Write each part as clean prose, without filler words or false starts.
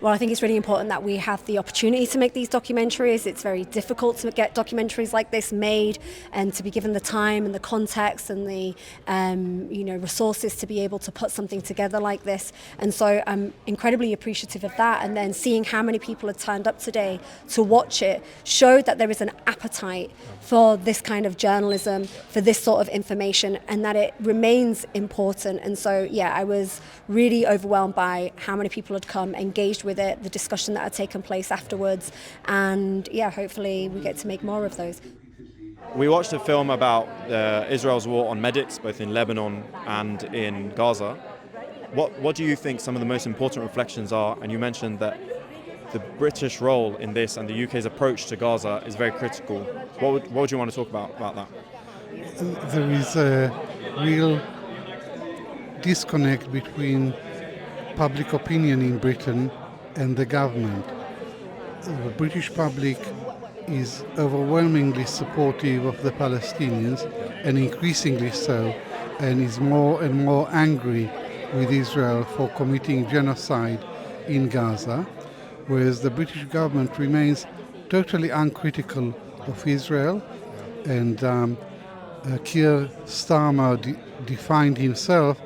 Well, I think it's really important that we have the opportunity to make these documentaries. It's very difficult to get documentaries like this made and to be given the time and the context and the resources to be able to put something together like this. And so I'm incredibly appreciative of that. And then seeing how many people had turned up today to watch it showed that there is an appetite for this kind of journalism, for this sort of information, and that it remains important. And so, yeah, I was really overwhelmed by how many people had come, engaged with it, the discussion that had taken place afterwards, and yeah, hopefully we get to make more of those. We watched a film about Israel's war on medics, both in Lebanon and in Gaza. What do you think some of the most important reflections are? And you mentioned that the British role in this and the UK's approach to Gaza is very critical. What would you want to talk about that? There is a real disconnect between public opinion in Britain and the government. The British public is overwhelmingly supportive of the Palestinians, and increasingly so, and is more and more angry with Israel for committing genocide in Gaza, whereas the British government remains totally uncritical of Israel. And Keir Starmer defined himself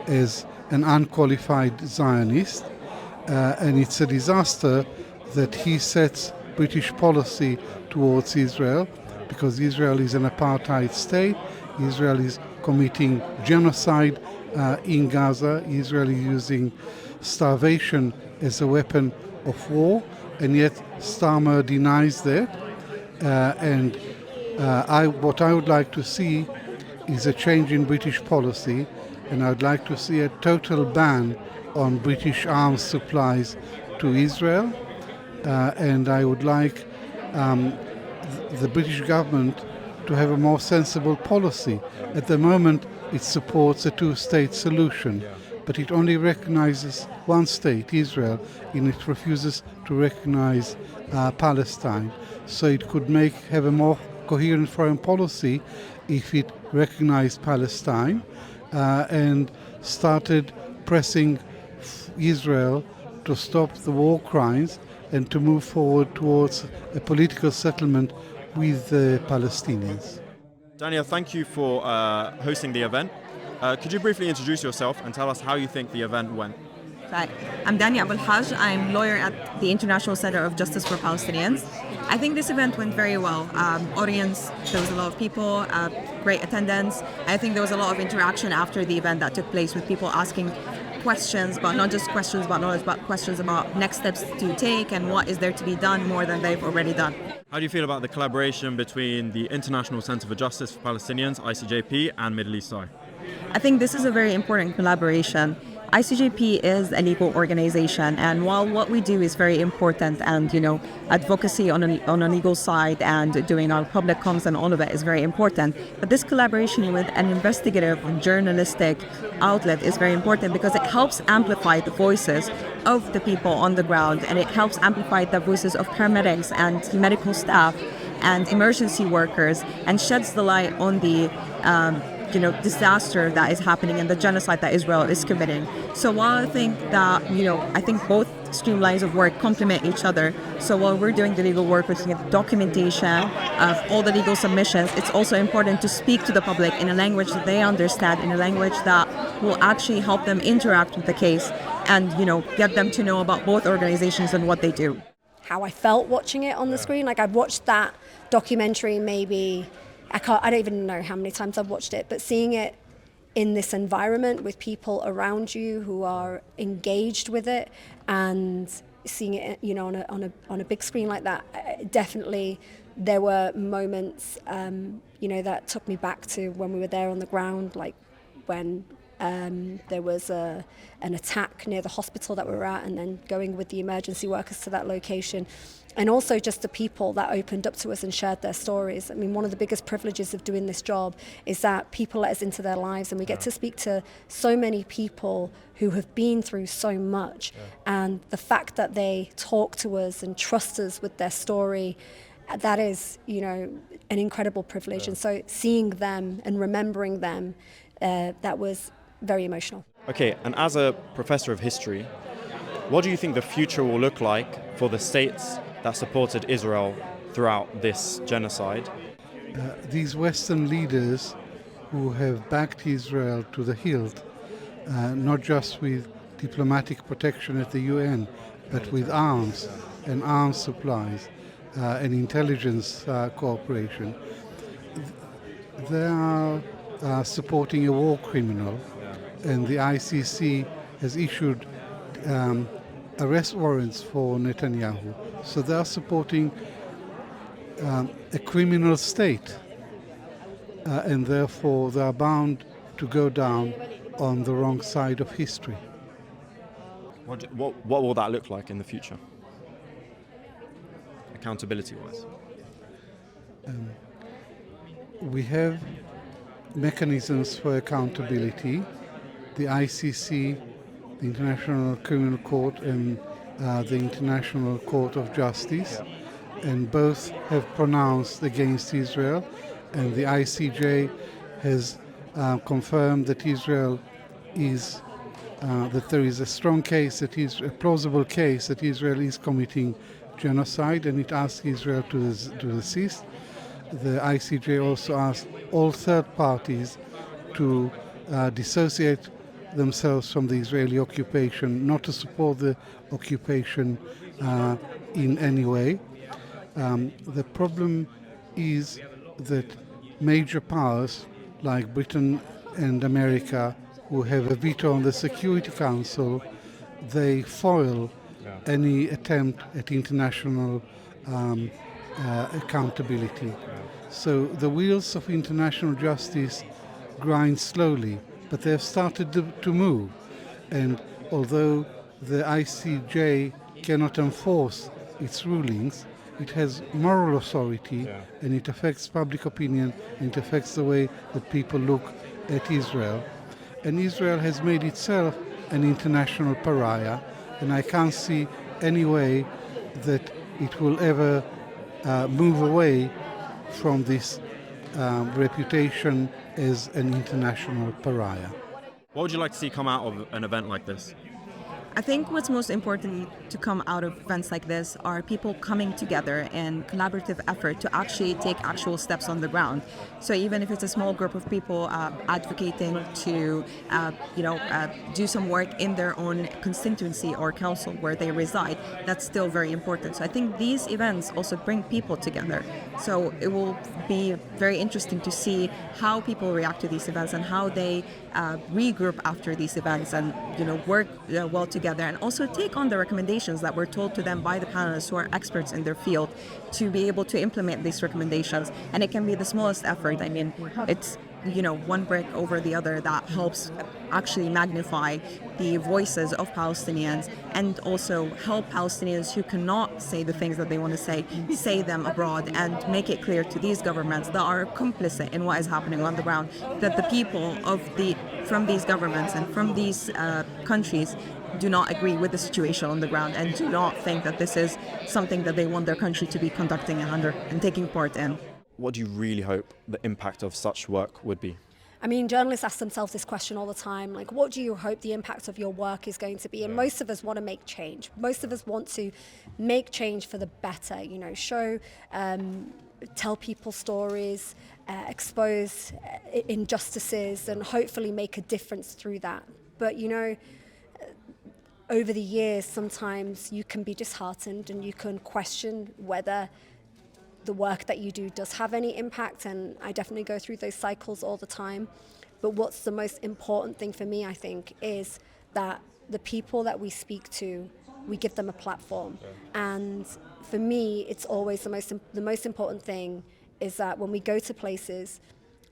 as an unqualified Zionist, and it's a disaster that he sets British policy towards Israel, because Israel is an apartheid state. Israel is committing genocide in Gaza. Israel is using starvation as a weapon of war, and yet Starmer denies that. What I would like to see is a change in British policy, and I would like to see a total ban on British arms supplies to Israel. And I would like the British government to have a more sensible policy. At the moment, it supports a two-state solution, but it only recognizes one state, Israel, and it refuses to recognize Palestine. So it could have a more coherent foreign policy if it recognized Palestine and started pressing Israel to stop the war crimes and to move forward towards a political settlement with the Palestinians. Dania, thank you for hosting the event. Could you briefly introduce yourself and tell us how you think the event went? I'm Dania Abul Haj. I'm lawyer at the International Center of Justice for Palestinians. I think this event went very well. Audience, there was a lot of people, great attendance. I think there was a lot of interaction after the event that took place, with people asking questions, but not just questions about knowledge, but questions about next steps to take and what is there to be done more than they've already done. How do you feel about the collaboration between the International Center for Justice for Palestinians, ICJP, and Middle East Eye? I think this is a very important collaboration. ICJP is a legal organization, and while what we do is very important, and advocacy on a legal side and doing our public comms and all of it is very important, but this collaboration with an investigative journalistic outlet is very important because it helps amplify the voices of the people on the ground, and it helps amplify the voices of paramedics and medical staff and emergency workers, and sheds the light on the disaster that is happening and the genocide that Israel is committing. So while I think that, I think both streamlines of work complement each other. So while we're doing the legal work, we're looking at the documentation of all the legal submissions, it's also important to speak to the public in a language that they understand, in a language that will actually help them interact with the case and, get them to know about both organizations and what they do. How I felt watching it on the screen, like I've watched that documentary maybe, I don't even know how many times I've watched it, but seeing it in this environment with people around you who are engaged with it, and seeing it, on a big screen like that, definitely there were moments, that took me back to when we were there on the ground, like when there was an attack near the hospital that we were at, and then going with the emergency workers to that location. And also just the people that opened up to us and shared their stories. I mean, one of the biggest privileges of doing this job is that people let us into their lives, and we get to speak to so many people who have been through so much. And the fact that they talk to us and trust us with their story, that is, an incredible privilege. And so seeing them and remembering them, that was very emotional. Okay, and as a professor of history, What do you think the future will look like for the states that supported Israel throughout this genocide? These Western leaders who have backed Israel to the hilt, not just with diplomatic protection at the UN, but with arms and arms supplies and intelligence cooperation, they are supporting a war criminal, and the ICC has issued arrest warrants for Netanyahu. So they are supporting a criminal state, and therefore they are bound to go down on the wrong side of history. What will that look like in the future, accountability-wise? We have mechanisms for accountability. The ICC, the International Criminal Court, and the International Court of Justice, and both have pronounced against Israel, and the ICJ has confirmed that Israel is that there is a strong case, that is a plausible case that Israel is committing genocide, and it asks Israel to desist. The ICJ also asked all third parties to dissociate themselves from the Israeli occupation, not to support the occupation in any way. The problem is that major powers like Britain and America, who have a veto on the Security Council, they foil any attempt at international accountability. So the wheels of international justice grind slowly, but they have started to move. And although the ICJ cannot enforce its rulings, it has moral authority, and it affects public opinion, and it affects the way that people look at Israel. And Israel has made itself an international pariah, and I can't see any way that it will ever move away from this reputation as an international pariah. What would you like to see come out of an event like this? I think what's most important to come out of events like this are people coming together in collaborative effort to actually take actual steps on the ground. So even if it's a small group of people advocating to, do some work in their own constituency or council where they reside, that's still very important. So I think these events also bring people together. So it will be very interesting to see how people react to these events and how they regroup after these events and work well together, and also take on the recommendations that were told to them by the panelists who are experts in their field to be able to implement these recommendations. And it can be the smallest effort. I mean, it's one brick over the other that helps actually magnify the voices of Palestinians, and also help Palestinians who cannot say the things that they want to say them abroad, and make it clear to these governments that are complicit in what is happening on the ground, that the people from these governments and from these countries do not agree with the situation on the ground, and do not think that this is something that they want their country to be conducting and taking part in. What do you really hope the impact of such work would be? I mean, journalists ask themselves this question all the time, like, what do you hope the impact of your work is going to be? And most of us want to make change. Most of us want to make change for the better, show, tell people stories, expose injustices, and hopefully make a difference through that. But, over the years, sometimes you can be disheartened and you can question whether the work that you do does have any impact, and I definitely go through those cycles all the time. But what's the most important thing for me, I think, is that the people that we speak to, we give them a platform. And for me, it's always the most important thing is that when we go to places,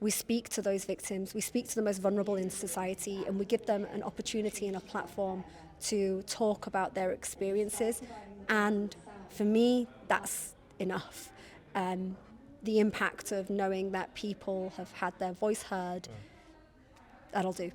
we speak to those victims, we speak to the most vulnerable in society, and we give them an opportunity and a platform to talk about their experiences. And for me, that's enough. The impact of knowing that people have had their voice heard, that'll do.